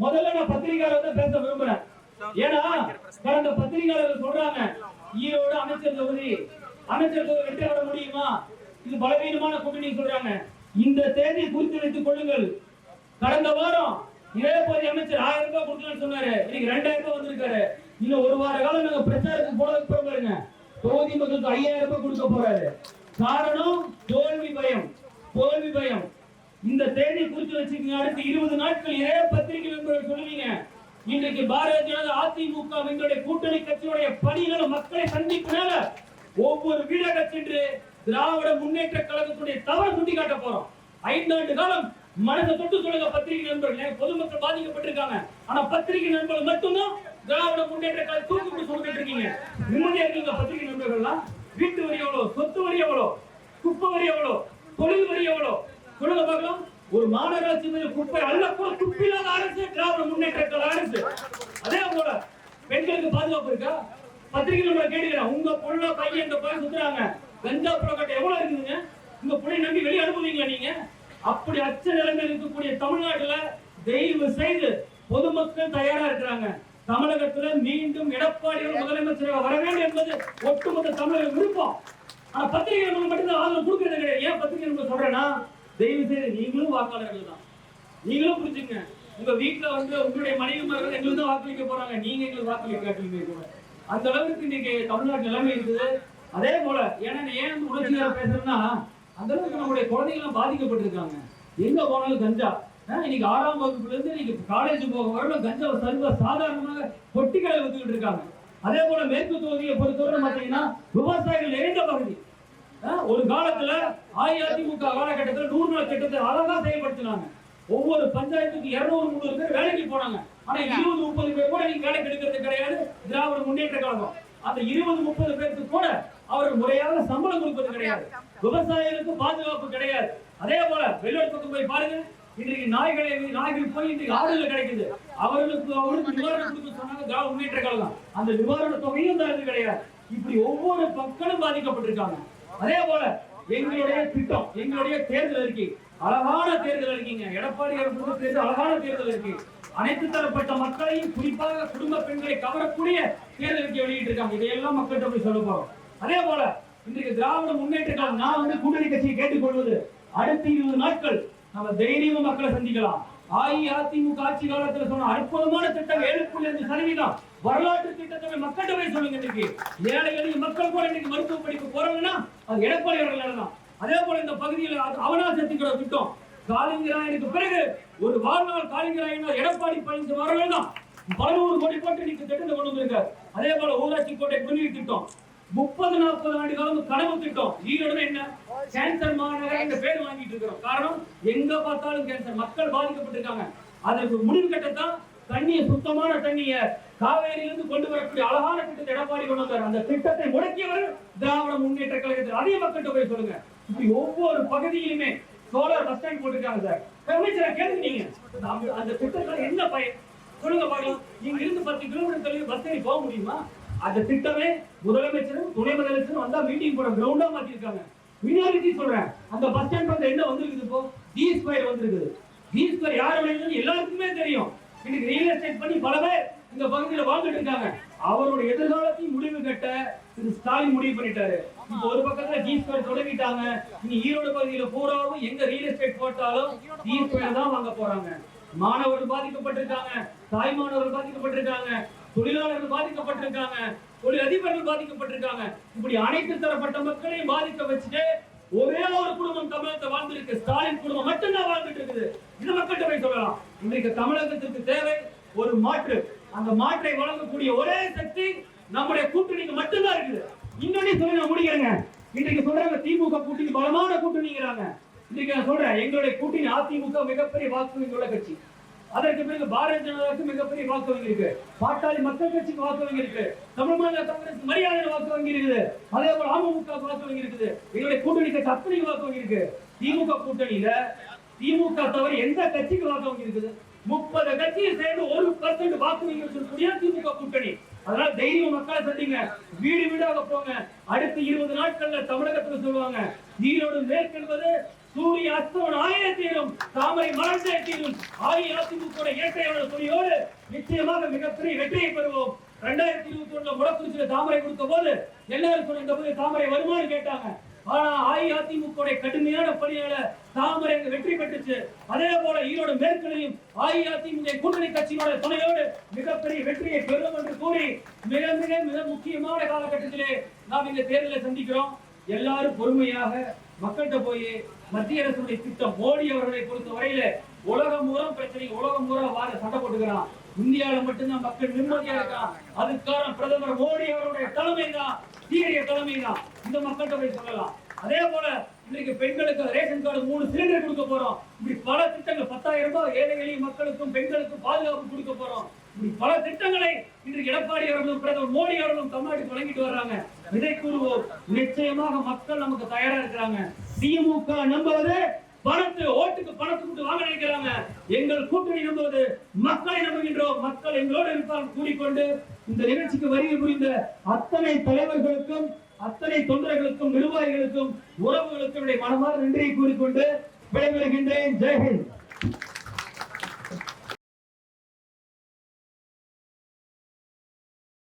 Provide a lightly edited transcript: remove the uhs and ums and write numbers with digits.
முதல்ல நான் பத்திரிகையாளர் பேச விரும்புறேன். ஏன்னா கடந்த பத்திரிகையாளர்கள் சொல்றாங்க ஈரோடு அமைச்சர் தொகுதி வெற்றி பெற முடியுமா, இது பலவீனமான கூட்டணி சொல்றாங்க. இந்த தேதி குறித்து வைத்துக் கொள்ளுங்கள். கடந்த வாரம் இதேபோது அமைச்சர் 1000 ரூபாய் கொடுக்கலாம்னு சொன்னாரு. இன்னைக்கு 2000 ரூபாய் வந்திருக்காரு. இன்னும் ஒரு வார காலம் நாங்க பிரச்சாரத்துக்கு போறதுக்கு பாருங்க, தொகுதி மக்களுக்கு 5000 ரூபாய் கொடுக்க போறாரு. காரணம் தோல்வி பயம். இந்த தேதி குறித்து வச்சுக்கீங்க. அடுத்து 20 நாட்கள் இதே பத்திரிகை நண்பர்கள் சொல்லுவீங்க. இன்றைக்கு பாரதிய ஜனதா அதிமுக எங்களுடைய கூட்டணி கட்சியுடைய பணிகளை மக்களை சந்திப்புனால ஒவ்வொரு வீடாக சென்று திராவிட முன்னேற்ற கழகத்துடைய தவறு சுட்டிக்காட்ட போறோம். 5 ஆண்டு காலம் மனதை தொட்டு சொல்லுங்க பத்திரிகை நண்பர்களே. பொதுமக்கள் பாதிக்கப்பட்டிருக்காங்க. ஆனா பத்திரிகை நண்பர்கள் மட்டும்தான் திராவிட முன்னேற்ற கழகம் தூக்கி சொல்லிட்டு இருக்கீங்க. நிம்மதியா இருக்கீங்க பத்திரிகை நண்பர்கள்லாம்? வீட்டு வரி எவ்வளவு, சொத்து வரி எவ்வளவு, குப்பை வரி எவ்வளவு, தொழில் வரி எவ்வளவு சொல்லுங்க பார்க்கலாம். ஒரு மாநகராட்சி குப்பை அல்ல குப்பில்லாத அரசு திராவிட முன்னேற்ற கழக அரசு. அதே போல பெண்களுக்கு பாதுகாப்பு இருக்கா? பத்திரிகை நண்பர்கள் கேட்டுக்கிறேன். உங்க பொண்ணு பையன் இந்த பையன் சுத்துறாங்க, கஞ்சா புழக்கட்டை எவ்வளவு இருக்குதுங்க? உங்க பிள்ளை நம்பி வெளியே அனுப்புவீங்களா நீங்க? அப்படி அச்ச நிலைமையில் இருக்கக்கூடிய தமிழ்நாட்டுல தயவு செய்து பொதுமக்கள் தயாரா இருக்கிறாங்க. தமிழகத்துல மீண்டும் எடப்பாடி முதலமைச்சராக வர வேண்டும் என்பது ஒட்டுமொத்த தமிழக விருப்பம். ஆனா பத்திரிகை மட்டும்தான் ஆதரவு கொடுக்கிறது கிடையாது. ஏன் பத்திரிகை நம்ம சொல்றேன்னா, தயவு செய்து நீங்களும் வாக்காளர்கள் தான். நீங்களும் புரிஞ்சுங்க. உங்க வீட்டுல உங்களுடைய மனைவிமார்கள் எங்களுக்கு தான் வாக்களிக்க போறாங்க. நீங்க எங்களுக்கு வாக்களிக்க காட்டுவீங்க. அந்த அளவுக்கு இன்னைக்கு தமிழ்நாட்டு நிலைமை இருக்குது. அதே போல ஏன் உணர்ச்சியாக பேசுறேன்னா, அந்த அளவுக்கு நம்முடைய குழந்தைகள் பாதிக்கப்பட்டிருக்காங்க. எங்க போனாலும் கஞ்சா. இன்னைக்கு 6ஆம் வகுப்புல இருந்து இன்னைக்கு காலேஜ் போக வரணும் கஞ்சா சர்வ சாதாரணமாக பொட்டிகளை வித்துக்கிட்டு இருக்காங்க. அதே போல மேற்கு தொகுதியை பொறுத்தவரை பாத்தீங்கன்னா விவசாயிகள் நிறைந்த பகுதி. ஒரு காலத்துல அஇஅதிமுக காலகட்டத்தில் 100 நாள் திட்டத்தை அழகா செயல்படுத்தினாங்க. ஒவ்வொரு பஞ்சாயத்துக்கு 200-300 பேர் வேலைக்கு போனாங்க. ஆனா 20-30 பேர் கூட நீங்க வேலைக்கு எடுக்கிறது கிடையாது திராவிட முன்னேற்ற கழகம். அந்த 20-30 பேருக்கு கூட அவர்கள் முறையாக சம்பளம் கொடுப்பது கிடையாது. விவசாயிகளுக்கு பாதுகாப்பு கிடையாது. அதே போல வெளியூர் பக்கம் போய் பாருங்க, இன்றைக்கு நாய்கள் போய் இன்றைக்கு ஆடுகள் கிடைக்குது. அவர்களுக்கு நிவாரணம் கொடுக்க சொன்னாங்க திராவிட முன்னேற்ற கழகம். அந்த நிவாரண தொகையும் தரது கிடையாது. இப்படி ஒவ்வொரு மக்களும் பாதிக்கப்பட்டிருக்காங்க. அதே போல எங்களுடைய திட்டம், எங்களுடைய தேர்தல் அறிக்கை அழகான தேர்தல் அறிக்கைங்க. எடப்பாடி அவர்களுக்கு தேர்தல் அழகான தேர்தல் அறிக்கை. அனைத்து தரப்பட்ட மக்களையும் குறிப்பாக குடும்ப பெண்களை கவரக்கூடிய தேர்தல் அறிக்கை வெளியிட்டு இருக்காங்க. இதையெல்லாம் மக்கள்கிட்ட போய் சொல்ல போறோம். அதே போல இன்றைக்கு திராவிட முன்னேற்ற கழகம் நான் கூட்டணி கட்சியை கேட்டுக்கொள்வது, அடுத்த 20 நாட்கள் நம்ம தைரியமா மக்களை சந்திக்கலாம். அஇஅதிமுக ஆட்சி காலத்தில் சொன்ன அற்புதமான திட்டம் 7.5% வரலாற்று திட்டத்தை மக்கள்கிட்ட போய் சொல்லுங்க. இன்னைக்கு ஏழை எளிய மக்கள் கூட இன்னைக்கு மருத்துவ படிப்பு போறாங்கன்னா அது எடப்பாடி அவர்கள் தான். அதே போல இந்த பகுதியில் அவனாசக்தியோட திட்டம் காலிங்கராயனுக்கு பிறகு ஒரு வாழ்நாள் காலிங்கராயன் எடப்பாடி பழனிசாமி அவர்கள் தான் 11 கோடி போட்டு இன்னைக்கு திட்டத்தை கொண்டு வந்திருக்காரு. அதே போல ஊராட்சி கோட்டை குடிநீர் திட்டம் 30-40 ஆண்டு காலம் கனவு திட்டம். ஈரோடு என்ன கேன்சர் மாநகரம் என்ற பேர் வாங்கிட்டு இருக்கிறோம். காரணம் எங்க பார்த்தாலும் கேன்சர், மக்கள் பாதிக்கப்பட்டிருக்காங்க. அதற்கு முடிவு கட்டத்தான் தண்ணியை சுத்தமான தண்ணியை காவேரியிலிருந்து கொண்டு வரக்கூடிய அழகான திட்டத்தை எடப்பாடி கொண்டு வந்தார். அந்த திட்டத்தை முடக்கியவர் திராவிட முன்னேற்ற கழகத்தில். அதே மக்கள்கிட்ட போய் சொல்லுங்க. இப்படி ஒவ்வொரு பகுதியிலுமே சோலார் பஸ் ஸ்டாண்ட் போட்டிருக்காங்க சார். அமைச்சரை கேளுங்க, நீங்க அந்த திட்டத்தால் என்ன பயன் சொல்லுங்க பார்க்கலாம். இங்க இருந்து 10 கிலோமீட்டர் தொலைவு பஸ் ஏறி போக முடியுமா? அந்த திட்டமே முதலமைச்சரும் துணை முதலமைச்சரும் வந்தா மீட்டிங் போட கிரவுண்டா மாத்திருக்காங்க. மினாரிட்டி சொல்றேன். அந்த பஸ் ஸ்டாண்ட் வந்து என்ன வந்திருக்குது? இப்போ D2 வந்திருக்குது. D2 யார் விளையாடுறது எல்லாருக்குமே தெரியும். இன்னைக்கு ரியல் எஸ்டேட் பண்ணி பல பேர் இந்த பகுதியில் வாழ்ந்துட்டு இருக்காங்க. அவருடைய எதிர்காலத்தையும் முடிவு கட்ட திரு ஸ்டாலின் முடிவு பண்ணிட்டாரு. இப்போ ஒரு பக்கத்துல D2 தொடங்கிட்டாங்க. இனி ஈரோடு பகுதியில பூராவும் எங்க ரியல் எஸ்டேட் போட்டாலும் D2 தான் வாங்க போறாங்க. மாணவர்கள் பாதிக்கப்பட்டிருக்காங்க, தாய்மானவர்கள் பாதிக்கப்பட்டிருக்காங்க, தொழிலாளர்கள் பாதிக்கப்பட்டிருக்காங்க, தொழில் அதிபர்கள் பாதிக்கப்பட்டிருக்காங்க. இப்படி அனைத்து தரப்பட்ட மக்களையும் பாதிக்க வச்சுட்டு ஒரே ஒரு குடும்பம் தமிழகத்தை வாழ்ந்திருக்கு. ஸ்டாலின் குடும்பம் மட்டும்தான் வாழ்ந்துட்டு இருக்குது. இது மக்கள்கிட்ட போய் சொல்லலாம். இன்றைக்கு தமிழகத்திற்கு தேவை ஒரு மாற்று. அந்த மாற்றை வழங்கக்கூடிய ஒரே சக்தி நம்முடைய கூட்டணிக்கு மட்டும்தான் இருக்குது. இன்னொன்னு சொல்லி நான் முடிக்கிறேங்க. இன்றைக்கு சொல்றாங்க திமுக கூட்டணி பலமான கூட்டணிங்கிறாங்க. இன்னைக்கு நான் சொல்றேன், எங்களுடைய கூட்டணி அதிமுக மிகப்பெரிய வாக்கு வங்கியுள்ள கட்சி. அதற்கு பிறகு பாரதிய ஜனதாவுக்கு மிகப்பெரிய வாக்கு வங்கி இருக்கு. பாட்டாளி மக்கள் கட்சிக்கு வாக்கு வங்கி இருக்கு. தமிழ் மாநில காங்கிரஸ் மரியாதை வாக்கு வங்கி இருக்குது. அதே போல அமமுக வாக்கு வங்கி இருக்குது. எங்களுடைய கூட்டணி கட்சி அத்தனை வாக்கு வங்கி இருக்கு. திமுக கூட்டணியில திமுக தவிர எந்த கட்சிக்கு வாக்கு வங்கி இருக்குது? 30 கட்சியை சேர்ந்து 1% வாக்கு வங்கி இருக்கக்கூடிய திமுக கூட்டணி. அதனால தைரியம் மக்களை சந்திங்க, வீடு வீடாக போங்க. அடுத்த 20 நாட்கள்ல தமிழகத்துல சொல்லுவாங்க ஈரோடு மேற்கு என்பது சூரிய அஸ்தமனம் ஆயே தீரும், தாமரை மலர்ந்தே தீரும். அஇஅதிமுக இயற்கையான துணியோடு நிச்சயமாக மிகப்பெரிய வெற்றியை பெறுவோம். 2021 முடக்குறிச்சியில தாமரை கொடுத்த போது எல்லாரும் சொன்ன இந்த போது தாமரை வருமானு கேட்டாங்க. ஆனா அஇஅதிமுக கடுமையான பணியால தாமரை வெற்றி பெற்றுச்சு. அதே போல ஈரோடு மேற்கிலையும் அஇஅதிமுக கூட்டணி கட்சியோட துணையோடு மிகப்பெரிய வெற்றியை பெறும் என்று கூறி மிக மிக மிக முக்கியமான காலகட்டத்திலே நாம் இந்த தேர்தலை சந்திக்கிறோம். எல்லாரும் பொறுமையாக மக்கள்கிட்ட போய் மத்திய அரசுடைய திட்டம் மோடி அவர்களை பொறுத்த வரையில உலகம் மூலம் பிரச்சனை, உலகம் மூலம் வார சண்டை போட்டுக்கிறான். இந்தியாவில மட்டும்தான் மக்கள் நிம்மதியா இருக்கான். அதுக்கான பிரதமர் மோடி அவருடைய தலைமை தான், சீரிய தலைமை தான். இந்த மக்கள்கிட்ட போய் சொல்லலாம். அதே போல இன்றைக்கு பெண்களுக்கு ரேஷன் கார்டு 3 சிலிண்டர் கொடுக்க போறோம். இப்படி பல திட்டங்கள் 10,000 ரூபாய் ஏழை எளிய மக்களுக்கும் பெண்களுக்கும் பாதுகாப்பு கொடுக்க போறோம். இப்படி பல திட்டங்களை இன்றைக்கு எடப்பாடி அவர்களும் பிரதமர் மோடி அவர்களும் தமிழ்நாட்டுக்கு வழங்கிட்டு வர்றாங்க. இதை கூறுவோம். நிச்சயமாக மக்கள் நமக்கு தயாரா இருக்கிறாங்க. திமுக நம்புவது ஓட்டுக்கு பணத்தை கொடுத்து வாங்க நினைக்கிறாங்க. எங்கள் கூட்டணி நம்புவது மக்களை நம்புகின்றோம். மக்கள் எங்களோடு இருப்பார் கூறிக்கொண்டு இந்த நிகழ்ச்சிக்கு வருகை புரிந்த அத்தனை தலைவர்களுக்கும் அத்தனை தொண்டர்களுக்கும் நிர்வாகிகளுக்கும் உறவுகளுக்கும் மனமார்ந்த நன்றியை கூறிக்கொண்டு விடைபெறுகின்றேன். ஜெய்ஹிந்த்.